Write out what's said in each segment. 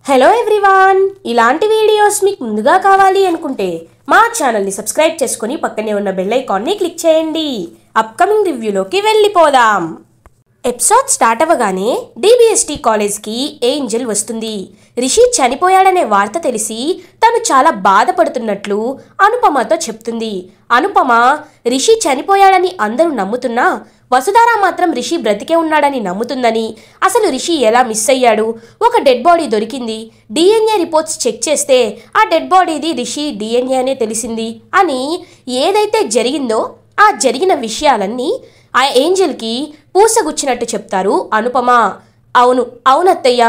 Hello everyone, ఇలాంటి videos మీకు ముందుగా కావాలి అనుకుంటే మా ఛానల్ని సబ్స్క్రైబ్ చేసుకుని పక్కనే ఉన్న బెల్ ఐకాన్ని క్లిక్ చేయండి. అప్కమింగ్ రివ్యూలోకి వెళ్ళిపోదాం. ఎపిసోడ్ స్టార్ట్ అవ్వగానే డిబిఎస్టీ కాలేజ్కి ఏంజెల్ వస్తుంది. రిషి చనిపోయాడనే వార్త తెలిసి తను చాలా బాధపడుతున్నట్లు అనుపమతో చెప్తుంది. అనుపమ రిషి చనిపోయాడని అందరూ నమ్ముతున్నా వసుధార మాత్రం రిషి బ్రతికే ఉన్నాడని నమ్ముతుందని, అసలు రిషి ఎలా మిస్ అయ్యాడు, ఒక డెడ్ బాడీ దొరికింది, డిఎన్ఏ రిపోర్ట్స్ చెక్ చేస్తే ఆ డెడ్ బాడీది రిషి డిఎన్ఏ అనే తెలిసింది అని ఏదైతే జరిగిందో ఆ జరిగిన విషయాలన్నీ ఆ ఏంజెల్కి పూసగుచ్చినట్టు చెప్తారు అనుపమ. అవునత్తయ్య,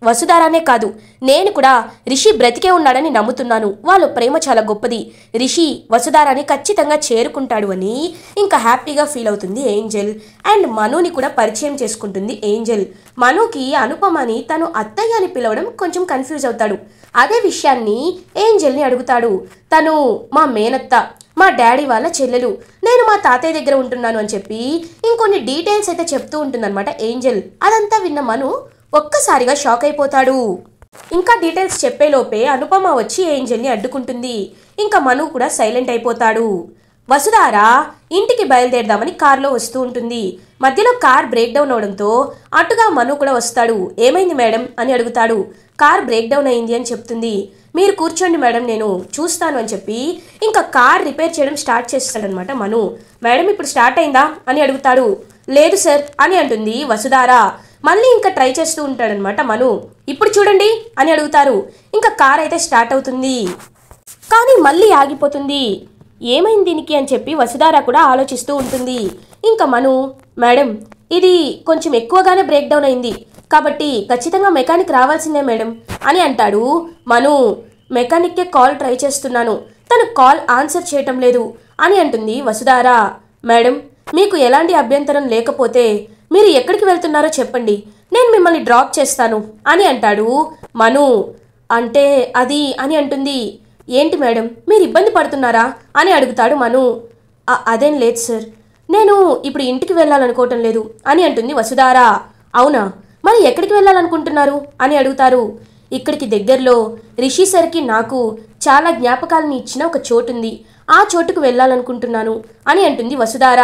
వసుధారానే కాదు, నేను కూడా రిషి బ్రతికే ఉన్నాడని నమ్ముతున్నాను. వాళ్ళ ప్రేమ చాలా గొప్పది, రిషి వసుధారాని ఖచ్చితంగా చేరుకుంటాడు అని ఇంకా హ్యాపీగా ఫీల్ అవుతుంది ఏంజెల్. అండ్ మనుని కూడా పరిచయం చేసుకుంటుంది ఏంజెల్. మనుకి అనుపమని తను అత్తయ్య అని పిలవడం కొంచెం కన్ఫ్యూజ్ అవుతాడు. అదే విషయాన్ని ఏంజెల్ని అడుగుతాడు. తను మా మేనత్త, మా డాడీ వాళ్ళ చెల్లెలు, నేను మా తాతయ్య దగ్గర ఉంటున్నాను అని చెప్పి ఇంకొన్ని డీటెయిల్స్ అయితే చెప్తూ ఉంటుందన్నమాట ఏంజెల్. అదంతా విన్న మను ఒక్కసారిగా షాక్ అయిపోతాడు. ఇంకా డీటెయిల్స్ చెప్పేలోపే అనుపమ వచ్చి ఏంజెల్ని అడ్డుకుంటుంది. ఇంకా మను కూడా సైలెంట్ అయిపోతాడు. వసుధార ఇంటికి బయలుదేరదామని కారులో వస్తూ ఉంటుంది. మధ్యలో కార్ బ్రేక్ డౌన్ అవడంతో అటుగా మను కూడా వస్తాడు. ఏమైంది మేడం అని అడుగుతాడు. కార్ బ్రేక్ డౌన్ అయింది అని చెప్తుంది. మీరు కూర్చోండి మేడం, నేను చూస్తాను అని చెప్పి ఇంకా కార్ రిపేర్ చేయడం స్టార్ట్ చేస్తాడనమాట మను. మేడం ఇప్పుడు స్టార్ట్ అయిందా అని అడుగుతాడు. లేదు సార్ అని అంటుంది వసుధార. మళ్ళీ ఇంకా ట్రై చేస్తూ ఉంటాడనమాట మను. ఇప్పుడు చూడండి అని అడుగుతారు. ఇంకా కార్ అయితే స్టార్ట్ అవుతుంది, కానీ మళ్ళీ ఆగిపోతుంది. ఏమైంది దీనికి అని చెప్పి వసుధార కూడా ఆలోచిస్తూ ఉంటుంది. ఇంకా మను, మేడం ఇది కొంచెం ఎక్కువగానే బ్రేక్ డౌన్ అయింది కాబట్టి ఖచ్చితంగా మెకానిక్ రావాల్సిందే మేడం అని అంటాడు మను. మెకానిక్కే కాల్ ట్రై చేస్తున్నాను, తను కాల్ ఆన్సర్ చేయటం లేదు అని అంటుంది వసుధార. మేడం మీకు ఎలాంటి అభ్యంతరం లేకపోతే మీరు ఎక్కడికి వెళ్తున్నారో చెప్పండి, నేను మిమ్మల్ని డ్రాప్ చేస్తాను అని అంటాడు మను. అంటే అది అని అంటుంది. ఏంటి మేడం మీరు ఇబ్బంది పడుతున్నారా అని అడుగుతాడు మను. అదేం లేదు సార్, నేను ఇప్పుడు ఇంటికి వెళ్ళాలనుకోవటం లేదు అని అంటుంది వసుధార. అవునా, మరి ఎక్కడికి వెళ్ళాలనుకుంటున్నారు అని అడుగుతారు. ఇక్కడికి దగ్గరలో రిషి సార్కి నాకు చాలా జ్ఞాపకాలను ఇచ్చిన ఒక చోటుంది, ఆ చోటుకు వెళ్ళాలనుకుంటున్నాను అని అంటుంది వసుధార.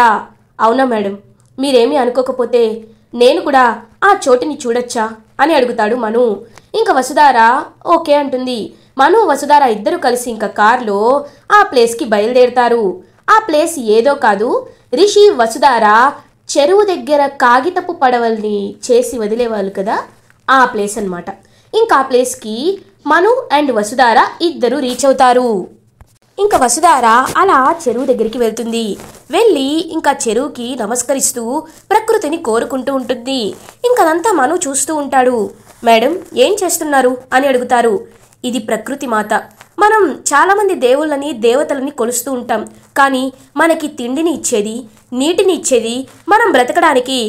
అవునా మేడం, మీరేమీ అనుకోకపోతే నేను కూడా ఆ చోటుని చూడొచ్చా అని అడుగుతాడు మను. ఇంకా వసుధార ఓకే అంటుంది. మను వసుధార ఇద్దరు కలిసి ఇంకా కార్లో ఆ ప్లేస్కి బయలుదేరుతారు. ఆ ప్లేస్ ఏదో కాదు, రిషి వసుధార చెరువు దగ్గర కాగితపు పడవల్ని చేసి వదిలేవాళ్ళు కదా, ఆ ప్లేస్ అన్నమాట. ఇంకా ఆ ప్లేస్కి మను అండ్ వసుధార ఇద్దరు రీచ్ అవుతారు. ఇంకా వసుధార అలా చెరువు దగ్గరికి వెళ్తుంది. వెళ్ళి ఇంకా చెరువుకి నమస్కరిస్తూ ప్రకృతిని కోరుకుంటూ ఉంటుంది. ఇంకదంతా మను చూస్తూ ఉంటాడు. మేడం ఏం చేస్తున్నారు అని అడుగుతారు. ఇది ప్రకృతి మాత, మనం చాలామంది దేవుళ్ళని దేవతలని కొలుస్తూ ఉంటాం, కానీ మనకి తిండిని ఇచ్చేది, నీటిని ఇచ్చేది, మనం బ్రతకడానికి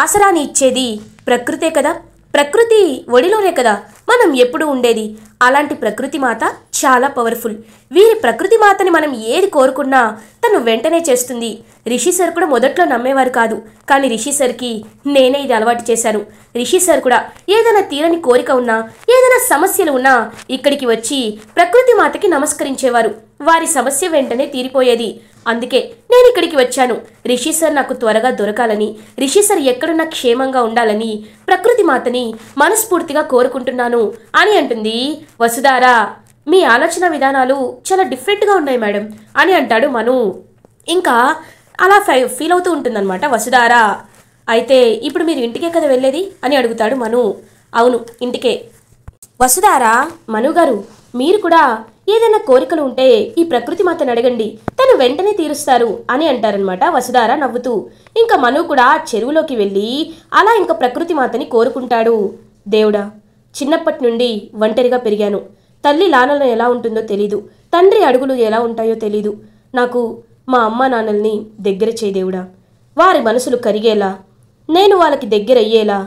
ఆసరాని ఇచ్చేది ప్రకృతే కదా. ప్రకృతి ఒడిలోనే కదా మనం ఎప్పుడు ఉండేది. అలాంటి ప్రకృతి మాత చాలా పవర్ఫుల్. వీరి ప్రకృతి మాతని మనం ఏది కోరుకున్నా తను వెంటనే చేస్తుంది. రిషి సార్ కూడా మొదట్లో నమ్మేవారు కాదు, కానీ రిషి సార్కి నేనే ఇది అలవాటు చేశాను. రిషి సార్ కూడా ఏదైనా తీరని కోరిక ఉన్నా, ఏదైనా సమస్యలు ఉన్నా ఇక్కడికి వచ్చి ప్రకృతి మాతకి నమస్కరించేవారు. వారి సమస్య వెంటనే తీరిపోయేది. అందుకే నేను ఇక్కడికి వచ్చాను. రిషి సార్ నాకు త్వరగా దొరకాలని, రిషి సార్ ఎక్కడున్నా క్షేమంగా ఉండాలని ప్రకృతి మాతని మనస్ఫూర్తిగా కోరుకుంటున్నాను అని అంటుంది వసుధార. మీ ఆలోచన విధానాలు చాలా డిఫరెంట్గా ఉన్నాయి మేడం అని అంటాడు మను. ఇంకా అలా ఫీల్ అవుతూ ఉంటుందన్నమాట వసుధార. అయితే ఇప్పుడు మీరు ఇంటికే కదా వెళ్ళేది అని అడుగుతాడు మను. అవును ఇంటికే. వసుధార, మను గారు మీరు కూడా ఏదైనా కోరికలు ఉంటే ఈ ప్రకృతి మాతను అడగండి, తను వెంటనే తీరుస్తారు అని అంటారనమాట వసుధార నవ్వుతూ. ఇంకా మను కూడా చెరువులోకి వెళ్ళి అలా ఇంకా ప్రకృతి మాతని కోరుకుంటాడు. దేవుడా, చిన్నప్పటి నుండి ఒంటరిగా పెరిగాను. తల్లి లానలను ఎలా ఉంటుందో తెలీదు, తండ్రి అడుగులు ఎలా ఉంటాయో తెలీదు. నాకు మా అమ్మ నాన్నల్ని దగ్గర చేయి దేవుడా. వారి మనసులు కరిగేలా, నేను వాళ్ళకి దగ్గర అయ్యేలా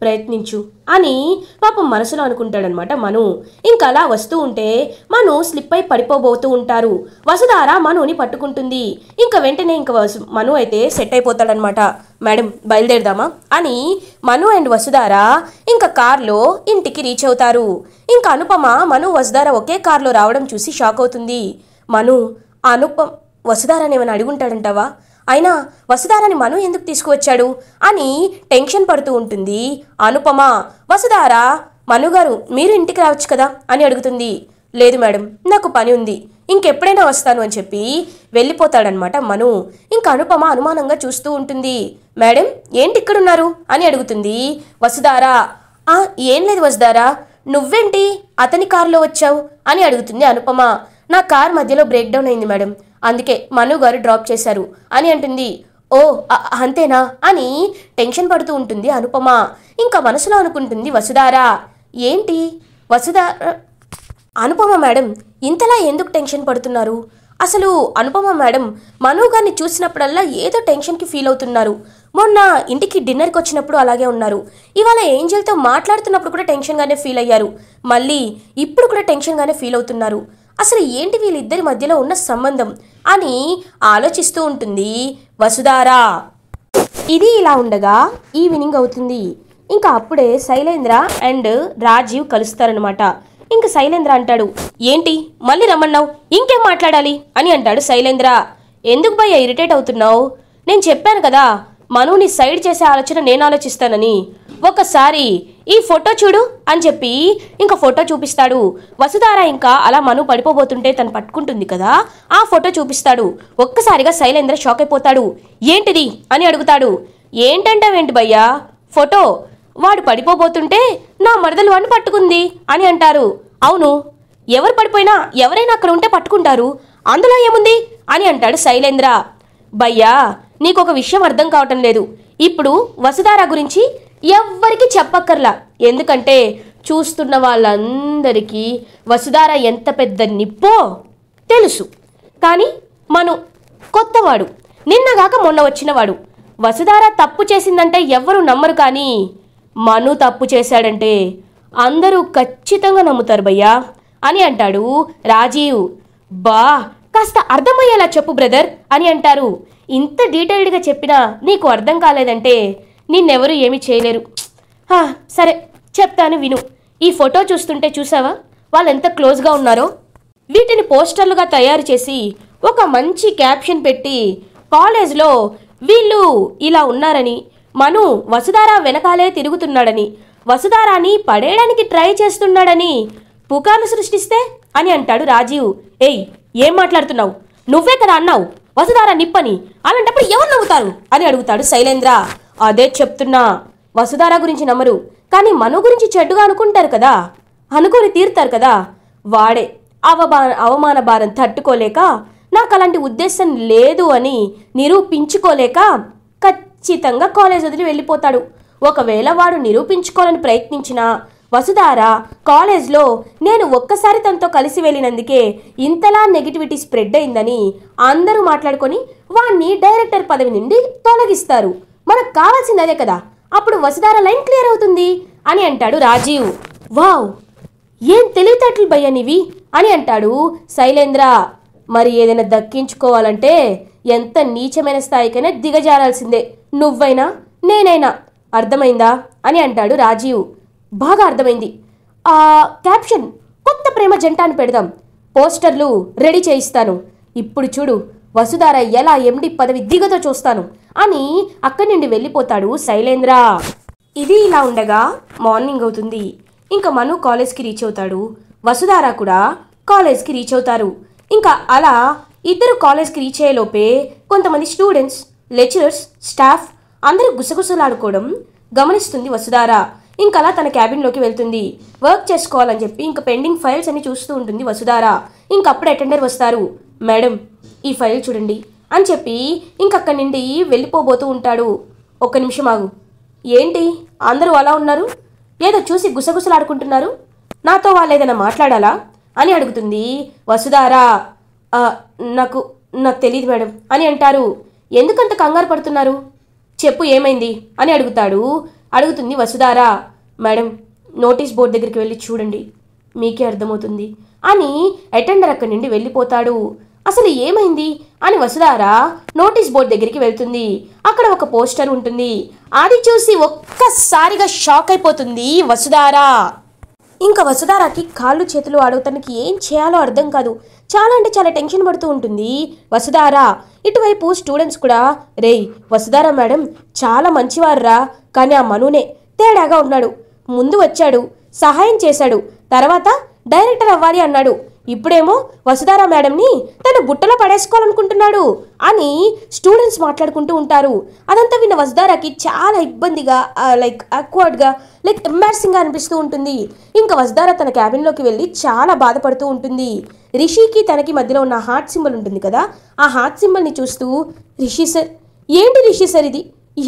ప్రయత్నించు అని పాపం మనసులో అనుకుంటాడనమాట మను. ఇంకా అలా వస్తూ ఉంటే మను స్లిప్ అయి పడిపోబోతూ ఉంటారు. వసుధార మనుని పట్టుకుంటుంది. ఇంకా వెంటనే మను అయితే సెట్ అయిపోతాడనమాట. మేడం బయలుదేరదామా అని మను అండ్ వసుధార ఇంకా కార్లో ఇంటికి రీచ్ అవుతారు. ఇంకా అనుపమ మను వసుధార ఒకే కార్లో రావడం చూసి షాక్ అవుతుంది. మను వసుధారని ఏమైనా అడుగుంటాడంటావా? అయినా వసుధారని మను ఎందుకు తీసుకువచ్చాడు అని టెన్షన్ పడుతూ ఉంటుంది అనుపమ. వసుధార మనుగారు మీరు ఇంటికి రావచ్చు కదా అని అడుగుతుంది. లేదు మేడం నాకు పని ఉంది, ఇంకెప్పుడైనా వస్తాను అని చెప్పి వెళ్ళిపోతాడనమాట మను. ఇంకా అనుపమ అనుమానంగా చూస్తూ ఉంటుంది. మేడం ఏంటి ఇక్కడున్నారు అని అడుగుతుంది వసుధార. ఏం లేదు వసుధార, నువ్వేంటి అతని కారులో వచ్చావు అని అడుగుతుంది అనుపమ. నా కార్ మధ్యలో బ్రేక్ డౌన్ అయింది మేడం, అందుకే మను గారు డ్రాప్ చేశారు అని అంటుంది. ఓ అంతేనా అని టెన్షన్ పడుతూ ఉంటుంది అనుపమ. ఇంకా మనసులో అనుకుంటుంది వసుధార. ఏంటి వసుధార అనుపమ మేడం ఇంతలా ఎందుకు టెన్షన్ పడుతున్నారు? అసలు అనుపమ మేడం మను గారిని చూసినప్పుడల్లా ఏదో టెన్షన్కి ఫీల్ అవుతున్నారు. మొన్న ఇంటికి డిన్నర్కి వచ్చినప్పుడు అలాగే ఉన్నారు. ఇవాళ ఏంజెల్తో మాట్లాడుతున్నప్పుడు కూడా టెన్షన్గానే ఫీల్ అయ్యారు. మళ్ళీ ఇప్పుడు కూడా టెన్షన్గానే ఫీల్ అవుతున్నారు. అసలు ఏంటి వీళ్ళిద్దరి మధ్యలో ఉన్న సంబంధం అని ఆలోచిస్తూ ఉంటుంది వసుధార. ఇది ఇలా ఉండగా ఈవినింగ్ అవుతుంది. ఇంకా అప్పుడే శైలేంద్ర అండ్ రాజీవ్ కలుస్తారనమాట. ఇంకా శైలేంద్ర అంటాడు, ఏంటి మళ్ళీ రమ్మన్నావు, ఇంకేం మాట్లాడాలి అని అంటాడు శైలేంద్ర. ఎందుకు భయ్యా ఇరిటేట్ అవుతున్నావు? నేను చెప్పాను కదా మనుని సైడ్ చేసే ఆలోచన నేను ఆలోచిస్తానని. ఒకసారి ఈ ఫోటో చూడు అని చెప్పి ఇంకా ఫోటో చూపిస్తాడు. వసుధార ఇంకా అలా మను పడిపోబోతుంటే తను పట్టుకుంటుంది కదా, ఆ ఫోటో చూపిస్తాడు. ఒక్కసారిగా శైలేంద్ర షాక్ అయిపోతాడు. ఏంటిది అని అడుగుతాడు. ఏంటంటావేంటి భయ్యా, ఫోటో వాడు పడిపోబోతుంటే నా మరదలు వాడిని పట్టుకుంది అని అంటారు. అవును, ఎవరు పడిపోయినా ఎవరైనా అక్కడ ఉంటే పట్టుకుంటారు, అందులో ఏముంది అని అంటాడు శైలేంద్ర. భయ్యా నీకొక విషయం అర్థం కావటం లేదు. ఇప్పుడు వసుధార గురించి ఎవ్వరికి చెప్పక్కర్లా, ఎందుకంటే చూస్తున్న వాళ్ళందరికీ వసుధార ఎంత పెద్ద నిప్పో తెలుసు. కానీ మను కొత్తవాడు, నిన్నగాక మొన్న వచ్చినవాడు. వసుధార తప్పు చేసిందంటే ఎవ్వరూ నమ్మరు, కానీ మను తప్పు చేశాడంటే అందరూ ఖచ్చితంగా నమ్ముతారు భయ్యా అని అంటాడు రాజీవ్. బా కాస్త అర్థమయ్యేలా చెప్పు బ్రదర్ అని అంటారు. ఇంత డీటెయిల్డ్గా చెప్పినా నీకు అర్థం కాలేదంటే నిన్నెవరూ ఏమీ చేయలేరు. సరే చెప్తాను విను. ఈ ఫోటో చూస్తుంటే చూసావా వాళ్ళు ఎంత క్లోజ్గా ఉన్నారో? వీటిని పోస్టర్లుగా తయారు చేసి ఒక మంచి క్యాప్షన్ పెట్టి కాలేజ్లో వీళ్ళు ఇలా ఉన్నారని, మను వసుధార వెనకాలే తిరుగుతున్నాడని, వసుధారాని పడేయడానికి ట్రై చేస్తున్నాడని పుకార్లు సృష్టిస్తే అని అంటాడు రాజీవ్. ఏయ్ ఏం మాట్లాడుతున్నావు? నువ్వే కదా అన్నావు వసుధార నిప్పని, అలాంటప్పుడు ఎవరు నమ్ముతారు అని అడుగుతాడు శైలేంద్ర. అదే చెప్తున్నా, వసుధార గురించి నమ్మరు, కానీ మను గురించి చెడ్డుగా అనుకుంటారు కదా, అనుకొని తీరుతారు కదా. వాడే అవమాన భారం తట్టుకోలేక నాకు అలాంటి ఉద్దేశం లేదు అని నిరూపించుకోలేక ఖచ్చితంగా కాలేజ్ వదిలి వెళ్ళిపోతాడు. ఒకవేళ వాడు నిరూపించుకోవాలని ప్రయత్నించినా వసుధార కాలేజ్లో నేను ఒక్కసారి తనతో కలిసి వెళ్ళినందుకే ఇంతలా నెగిటివిటీ స్ప్రెడ్ అయిందని అందరూ మాట్లాడుకొని వాణ్ణి డైరెక్టర్ పదవి నుండి తొలగిస్తారు. మనకు కావాల్సింది అదే కదా, అప్పుడు వసుధార లైన్ క్లియర్ అవుతుంది అని అంటాడు రాజీవ్. వావ్ ఏం తెలివితేటలు భయ్యా నీవి అని అంటాడు శైలేంద్ర. మరి ఏదైనా దక్కించుకోవాలంటే ఎంత నీచమైన స్థాయికైనా దిగజారాల్సిందే, నువ్వైనా నేనైనా, అర్థమైందా అని అంటాడు రాజీవ్. బాగా అర్థమైంది. క్యాప్షన్ కొత్త ప్రేమ జంట అని పెడదాం, పోస్టర్లు రెడీ చేయిస్తాను, ఇప్పుడు చూడు వసుధార ఎలా ఎండి పదవి దిగదో చూస్తాను అని అక్కడి నుండి వెళ్ళిపోతాడు శైలేంద్ర. ఇది ఇలా ఉండగా మార్నింగ్ అవుతుంది. ఇంకా మను కాలేజ్కి రీచ్ అవుతాడు, వసుధార కూడా కాలేజ్కి రీచ్ అవుతారు. ఇంకా అలా ఇద్దరు కాలేజ్కి రీచ్ అయ్యేలోపే కొంతమంది స్టూడెంట్స్, లెక్చరర్స్, స్టాఫ్ అందరూ గుసగుసలాడుకోవడం గమనిస్తుంది వసుధార. ఇంకా అలా తన క్యాబిన్లోకి వెళ్తుంది. వర్క్ చేసుకోవాలని చెప్పి ఇంకా పెండింగ్ ఫైల్స్ అన్ని చూస్తూ ఉంటుంది వసుధార. ఇంకప్పుడు అటెండర్ వస్తారు. మేడం ఈ ఫైల్ చూడండి అని చెప్పి ఇంకక్కడి నుండి వెళ్ళిపోబోతూ ఉంటాడు. ఒక్క నిమిషం ఆగు, ఏంటి అందరూ అలా ఉన్నారు, ఏదో చూసి గుసగుసలాడుకుంటున్నారు, నాతో వాళ్ళు ఏదైనా మాట్లాడాలా అని అడుగుతుంది వసుధార. నాకు తెలియదు మేడం అని అంటారు. ఎందుకంత కంగారు పడుతున్నారు, చెప్పు ఏమైంది అని అడుగుతాడు అడుగుతుంది వసుధార. మేడం, నోటీస్ బోర్డు దగ్గరికి వెళ్ళి చూడండి, మీకే అర్థమవుతుంది అని అటెండర్ అక్కడి నుండి వెళ్ళిపోతాడు. అసలు ఏమైంది అని వసుధార నోటీస్ బోర్డు దగ్గరికి వెళ్తుంది. అక్కడ ఒక పోస్టర్ ఉంటుంది. అది చూసి ఒక్కసారిగా షాక్ అయిపోతుంది వసుధార. ఇంకా వసుధారకి కాళ్ళు చేతులు ఆడవుతానికి ఏం చేయాలో అర్థం కాదు. చాలా అంటే చాలా టెన్షన్ పడుతూ ఉంటుంది వసుధార. ఇటువైపు స్టూడెంట్స్ కూడా, రేయ్ వసుధార మేడం చాలా మంచివారురా, కానీ ఆ మనునే తేడాగా ఉన్నాడు. ముందు వచ్చాడు, సహాయం చేశాడు, తర్వాత డైరెక్టర్ అవ్వాలి అన్నాడు. ఇప్పుడేమో వసుధార మేడంని తన బుట్టలో పడేసుకోవాలనుకుంటున్నాడు అని స్టూడెంట్స్ మాట్లాడుకుంటూ ఉంటారు. అదంతా విన్న వసుధారకి చాలా ఇబ్బందిగా, ఆక్వర్డ్గా, ఎంబారసింగ్గా అనిపిస్తూ ఉంటుంది. ఇంకా వసుధార తన క్యాబిన్లోకి వెళ్ళి చాలా బాధపడుతూ ఉంటుంది. రిషికి తనకి మధ్యలో ఉన్న హార్ట్ సింబల్ ఉంటుంది కదా, ఆ హార్ట్ సింబల్ని చూస్తూ, రిషి సార్, ఏంటి రిషి సార్ ఇది,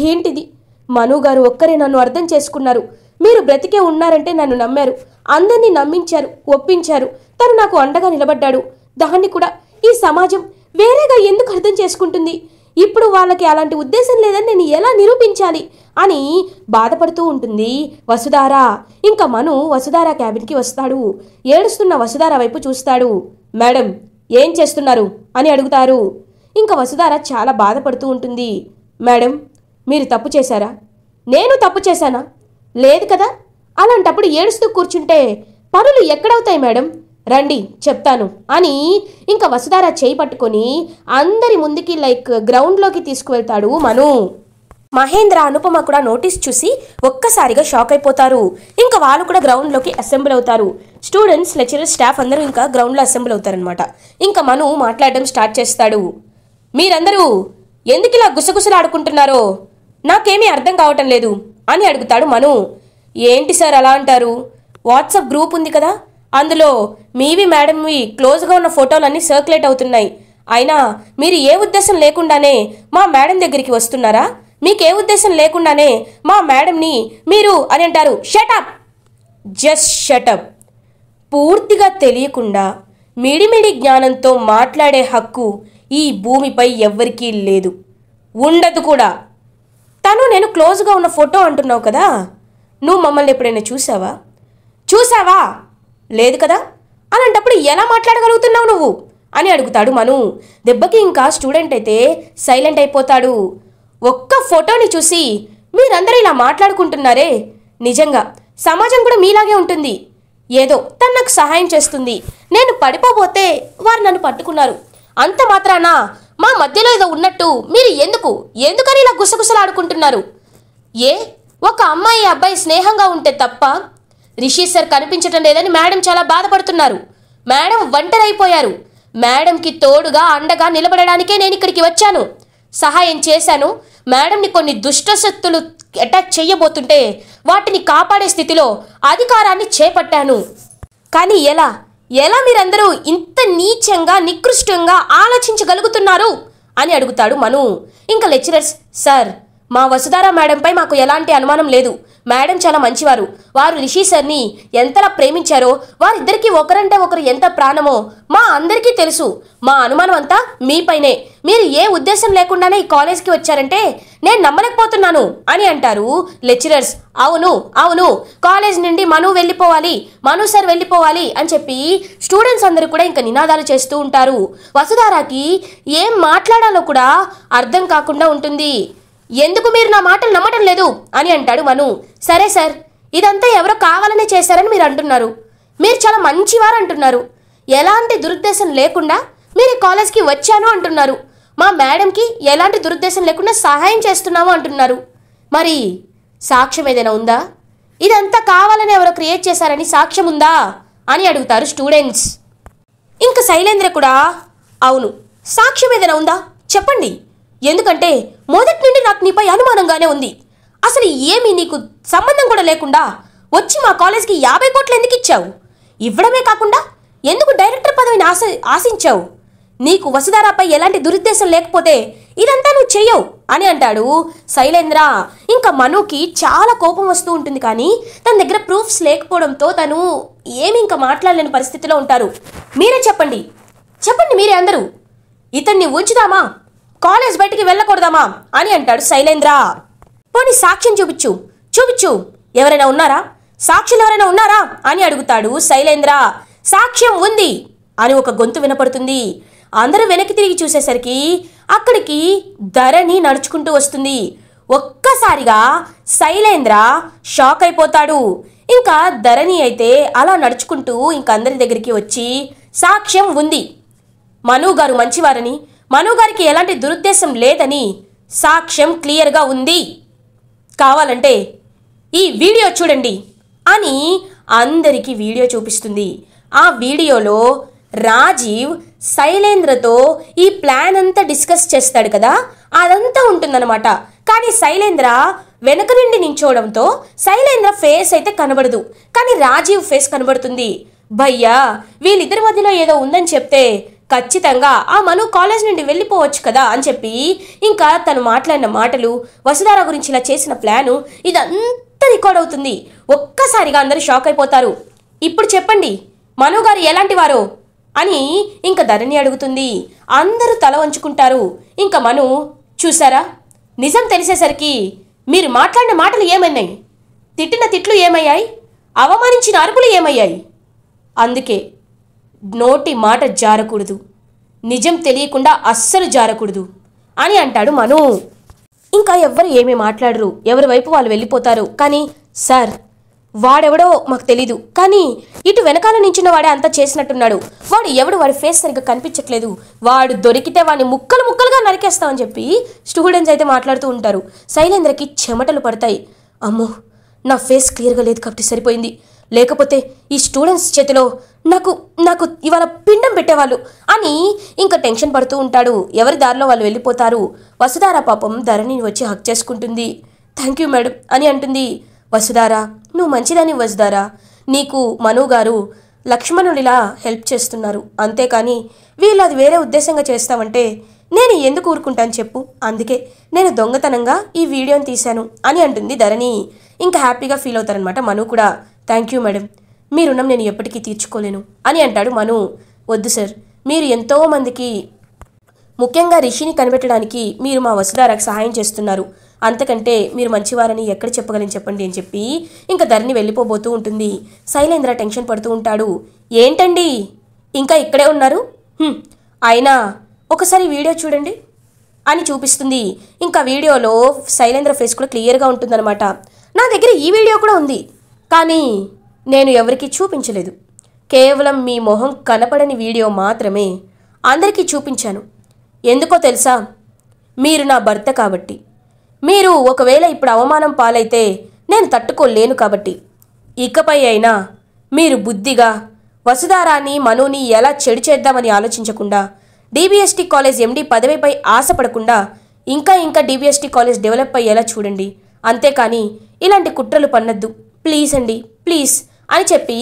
ఏంటిది? మను గారు ఒక్కరే నన్ను అర్థం చేసుకున్నారు. మీరు బ్రతికే ఉన్నారంటే నన్ను నమ్మారు, అందరినీ నమ్మించారు, ఒప్పించారు. తను నాకు అండగా నిలబడ్డాడు. దాన్ని కూడా ఈ సమాజం వేరేగా ఎందుకు అర్థం చేసుకుంటుంది? ఇప్పుడు వాళ్ళకి అలాంటి ఉద్దేశం లేదని నేను ఎలా నిరూపించాలి అని బాధపడుతూ ఉంటుంది వసుధార. ఇంకా మను వసుధార క్యాబిన్కి వస్తాడు. ఏడుస్తున్న వసుధార వైపు చూస్తాడు. మేడం, ఏం చేస్తున్నారు అని అడుగుతారు. ఇంకా వసుధార చాలా బాధపడుతూ ఉంటుంది. మేడం, మీరు తప్పు చేశారా? నేను తప్పు చేశానా? లేదు కదా. అలాంటప్పుడు ఏడుస్తూ కూర్చుంటే పనులు ఎక్కడవుతాయి మేడం? రండి చెప్తాను అని ఇంకా వసుధార చేయి పట్టుకొని అందరి ముందుకి గ్రౌండ్లోకి తీసుకువెళ్తాడు మను. మహేంద్ర, అనుపమ కూడా నోటీస్ చూసి ఒక్కసారిగా షాక్ అయిపోతారు. ఇంకా వాళ్ళు కూడా గ్రౌండ్లోకి అసెంబ్ల్ అవుతారు. స్టూడెంట్స్, లెక్చరర్స్, స్టాఫ్ అందరూ ఇంకా గ్రౌండ్లో అసెంబ్ల్ అవుతారనమాట. ఇంకా మను మాట్లాడడం స్టార్ట్ చేస్తాడు. మీరందరూ ఎందుకు ఇలా గుసగుసలాడుకుంటున్నారో నాకేమీ అర్థం కావటం లేదు అని అడుగుతాడు మను. ఏంటి సార్ అలా అంటారు? వాట్సాప్ గ్రూప్ ఉంది కదా, అందులో మీవి మేడంవి క్లోజ్గా ఉన్న ఫోటోలన్నీ సర్క్యులేట్ అవుతున్నాయి. అయినా మీరు ఏ ఉద్దేశం లేకుండానే మా మేడం దగ్గరికి వస్తున్నారా? మీకే ఉద్దేశం లేకుండానే మా మేడంని మీరు అని అంటారు. Shut up, just shut up. పూర్తిగా తెలియకుండా మిడిమిడి జ్ఞానంతో మాట్లాడే హక్కు ఈ భూమిపై ఎవ్వరికీ లేదు, ఉండదు కూడా. తను నేను క్లోజ్గా ఉన్న ఫోటో అంటున్నావు కదా, నువ్వు మమ్మల్ని ఎప్పుడైనా చూసావా? లేదు కదా. అలాంటప్పుడు ఎలా మాట్లాడగలుగుతున్నావు నువ్వు అని అడుగుతాడు మను. దెబ్బకి ఇంకా స్టూడెంట్ అయితే సైలెంట్ అయిపోతాడు. ఒక్క ఫోటోని చూసి మీరందరూ ఇలా మాట్లాడుకుంటున్నారే, నిజంగా సమాజం కూడా మీలాగే ఉంటుంది. ఏదో తను నాకు సహాయం చేస్తుంది, నేను పడిపోబోతే వారు నన్ను పట్టుకున్నారు, అంత మాత్రాన మా మధ్యలో ఏదో ఉన్నట్టు మీరు ఎందుకని ఇలా గుసగుసలాడుకుంటున్నారు? ఒక అమ్మాయి అబ్బాయి స్నేహంగా ఉంటే తప్ప? రిషి సార్ కనిపించటం లేదని మేడం చాలా బాధపడుతున్నారు. మేడం ఒంటరైపోయారు. మేడంకి తోడుగా అండగా నిలబడడానికే నేను ఇక్కడికి వచ్చాను, సహాయం చేశాను. మేడంని కొన్ని దుష్టశక్తులు అటాక్ చెయ్యబోతుంటే వాటిని కాపాడే స్థితిలో అధికారాన్ని చేపట్టాను. కానీ ఎలా మీరందరూ ఇంత నీచంగా, నికృష్టంగా ఆలోచించగలుగుతున్నారు అని అడుగుతాడు మను. ఇంకా లెక్చరర్స్, సార్, మా వసుధార మేడంపై మాకు ఎలాంటి అనుమానం లేదు. మేడం చాలా మంచివారు. వారు రిషి సార్ని ఎంతలా ప్రేమించారో, వారిద్దరికీ ఒకరంటే ఒకరు ఎంత ప్రాణమో మా అందరికీ తెలుసు. మా అనుమానం అంతా మీపైనే. మీరు ఏ ఉద్దేశం లేకుండానే ఈ కాలేజ్కి వచ్చారంటే నేను నమ్మలేకపోతున్నాను అని అంటారు లెక్చరర్స్. అవును, కాలేజ్ నుండి మను సార్ వెళ్ళిపోవాలి అని చెప్పి స్టూడెంట్స్ అందరూ కూడా ఇంకా నినాదాలు చేస్తూ ఉంటారు. వసుధారకి ఏం మాట్లాడాలో కూడా అర్థం కాకుండా ఉంటుంది. ఎందుకు మీరు నా మాటలు నమ్మటం లేదు అని అంటాడు మను. సరే సార్, ఇదంతా ఎవరో కావాలనే చేశారని మీరు అంటున్నారు. మీరు చాలా మంచివారు అంటున్నారు. ఎలాంటి దురుద్దేశం లేకుండా మీరు కాలేజ్కి వచ్చాను అంటున్నారు. మా మేడంకి ఎలాంటి దురుద్దేశం లేకుండా సహాయం చేస్తున్నాము అంటున్నారు. మరి సాక్ష్యం ఏదైనా ఉందా? ఇదంతా కావాలని ఎవరో క్రియేట్ చేశారని సాక్ష్యం ఉందా అని అడుగుతారు స్టూడెంట్స్. ఇంకా శైలేంద్ర కూడా, అవును, సాక్ష్యం ఏదైనా ఉందా చెప్పండి. ఎందుకంటే మొదటి నుండి నాకు నీపై అనుమానంగానే ఉంది. అసలు ఏమీ నీకు సంబంధం కూడా లేకుండా వచ్చి మా కాలేజ్కి 50 కోట్లు ఎందుకు ఇచ్చావు? ఇవ్వడమే కాకుండా ఎందుకు డైరెక్టర్ పదవిని ఆశించావు? నీకు వసుధారపై ఎలాంటి దురుద్దేశం లేకపోతే ఇదంతా నువ్వు చెయ్యవు అని అంటాడు శైలేంద్ర. ఇంకా మనుకి చాలా కోపం వస్తూ ఉంటుంది. కానీ తన దగ్గర ప్రూఫ్స్ లేకపోవడంతో తను ఏమి ఇంకా మాట్లాడలేని పరిస్థితిలో ఉంటారు. మీరే చెప్పండి మీరే అందరూ, ఇతన్ని ఉంచుదామా, కాలేజ్ బయటికి వెళ్ళకూడదామా అని అంటాడు శైలేంద్ర. పోనీ సాక్ష్యం చూపించు, చూపించు, ఎవరైనా ఉన్నారా, సాక్షులు ఎవరైనా ఉన్నారా అని అడుగుతాడు శైలేంద్ర. సాక్ష్యం ఉంది అని ఒక గొంతు వినపడుతుంది. అందరూ వెనక్కి తిరిగి చూసేసరికి అక్కడికి ధరణి నడుచుకుంటూ వస్తుంది. ఒక్కసారిగా శైలేంద్ర షాక్ అయిపోతాడు. ఇంకా ధరణి అయితే అలా నడుచుకుంటూ ఇంకా అందరి దగ్గరికి వచ్చి, సాక్ష్యం ఉంది, మను గారు మంచివారని, మను గారికి ఎలాంటి దురుద్దేశం లేదని సాక్ష్యం క్లియర్గా ఉంది, కావాలంటే ఈ వీడియో చూడండి అని అందరికీ వీడియో చూపిస్తుంది. ఆ వీడియోలో రాజీవ్ శైలేంద్రతో ఈ ప్లాన్ అంతా డిస్కస్ చేస్తాడు కదా, అదంతా ఉంటుందన్నమాట. కానీ శైలేంద్ర వెనక నుండి నించోవడంతో శైలేంద్ర ఫేస్ అయితే కనబడదు, కానీ రాజీవ్ ఫేస్ కనబడుతుంది. భయ్యా, వీళ్ళిద్దరి మధ్యలో ఏదో ఉందని చెప్తే ఖచ్చితంగా ఆ మను కాలేజ్ నుండి వెళ్ళిపోవచ్చు కదా అని చెప్పి ఇంకా తను మాట్లాడిన మాటలు, వసుధార గురించి ఇలా చేసిన ప్లాను ఇదంతా రికార్డ్ అవుతుంది. ఒక్కసారిగా అందరూ షాక్ అయిపోతారు. ఇప్పుడు చెప్పండి, మను గారు ఎలాంటి వారో అని ఇంకా ధరణి అడుగుతుంది. అందరూ తల వంచుకుంటారు. ఇంకా మను, చూసారా, నిజం తెలిసేసరికి మీరు మాట్లాడిన మాటలు ఏమన్నాయి, తిట్టిన తిట్లు ఏమయ్యాయి, అవమానించిన అరుపులు ఏమయ్యాయి, అందుకే నోటి మాట జారకూడదు, నిజం తెలియకుండా అస్సలు జారకూడదు అని అంటాడు మను. ఇంకా ఎవ్వరు ఏమీ మాట్లాడరు, ఎవరి వైపు వాళ్ళు వెళ్ళిపోతారు. కానీ సార్, వాడెవడో మాకు తెలీదు, కానీ ఇటు వెనకాల నించున్న వాడే అంతా చేసినట్టున్నాడు, వాడు ఎవడు, వాడి ఫేస్ సరిగ్గా కనిపించట్లేదు, వాడు దొరికితే వాడిని ముక్కలు ముక్కలుగా నరికేస్తామని చెప్పి స్టూడెంట్స్ అయితే మాట్లాడుతూ ఉంటారు. శైలేంద్రకి చెమటలు పడతాయి. అమ్మో, నా ఫేస్ క్లియర్గా లేదు కాబట్టి సరిపోయింది, లేకపోతే ఈ స్టూడెంట్స్ చేతిలో నాకు ఇవాళ పిండం పెట్టేవాళ్ళు అని ఇంకా టెన్షన్ పడుతూ ఉంటాడు. ఎవరి దారిలో వాళ్ళు వెళ్ళిపోతారు. వసుధార పాపం ధరణిని వచ్చి హక్ చేసుకుంటుంది. థ్యాంక్ యూ మేడం అని అంటుంది. వసుధార, నువ్వు మంచిదని వసుధార, నీకు మను గారు లక్ష్మణుడిలా హెల్ప్ చేస్తున్నారు, అంతేకాని వీళ్ళు అది వేరే ఉద్దేశంగా చేస్తామంటే నేను ఎందుకు ఊరుకుంటాను చెప్పు, అందుకే నేను దొంగతనంగా ఈ వీడియోని తీశాను అని అంటుంది ధరణి. ఇంకా హ్యాపీగా ఫీల్ అవుతారనమాట మను కూడా. థ్యాంక్ యూ మేడం, మీ రుణం నేను ఎప్పటికీ తీర్చుకోలేను అని అంటాడు మను. వద్దు సార్, మీరు ఎంతోమందికి, ముఖ్యంగా రిషిని కనిపెట్టడానికి మీరు మా వసుధారకు సహాయం చేస్తున్నారు, అంతకంటే మీరు మంచివారని ఎక్కడ చెప్పగలని చెప్పండి అని చెప్పి ఇంకా ధరణి వెళ్ళిపోబోతూ ఉంటుంది. శైలేంద్ర టెన్షన్ పడుతూ ఉంటాడు. ఏంటండి ఇంకా ఇక్కడే ఉన్నారు, అయినా ఒకసారి వీడియో చూడండి అని చూపిస్తుంది. ఇంకా వీడియోలో శైలేంద్ర ఫేస్ కూడా క్లియర్గా ఉంటుందన్నమాట. నా దగ్గర ఈ వీడియో కూడా ఉంది, కానీ నేను ఎవరికీ చూపించలేదు, కేవలం మీ మొహం కనపడని వీడియో మాత్రమే అందరికీ చూపించాను. ఎందుకో తెలుసా, మీరు నా భర్త కాబట్టి, మీరు ఒకవేళ ఇప్పుడు అవమానం పాలైతే నేను తట్టుకోలేను కాబట్టి, ఇకపై అయినా మీరు బుద్ధిగా వసుధారాని మనుని ఎలా చెడు చేద్దామని ఆలోచించకుండా, డిబిఎస్టీ కాలేజ్ ఎండి పదవిపై ఆశపడకుండా ఇంకా డిబిఎస్టీ కాలేజ్ డెవలప్ అయ్యేలా చూడండి, అంతేకాని ఇలాంటి కుట్రలు పన్నద్దు, ప్లీజ్ అండి ప్లీజ్ అని చెప్పి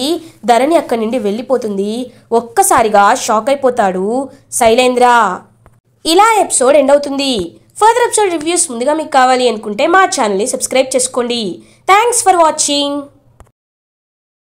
ధరణి అక్కడి నుండి వెళ్ళిపోతుంది. ఒక్కసారిగా షాక్ అయిపోతాడు శైలేంద్ర. ఇలా ఎపిసోడ్ ఎండ్ అవుతుంది. ఫర్దర్ ఎపిసోడ్ రివ్యూస్ ముందుగా మీకు కావాలి అనుకుంటే మా ఛానల్ని సబ్స్క్రైబ్ చేసుకోండి. Thanks for watching.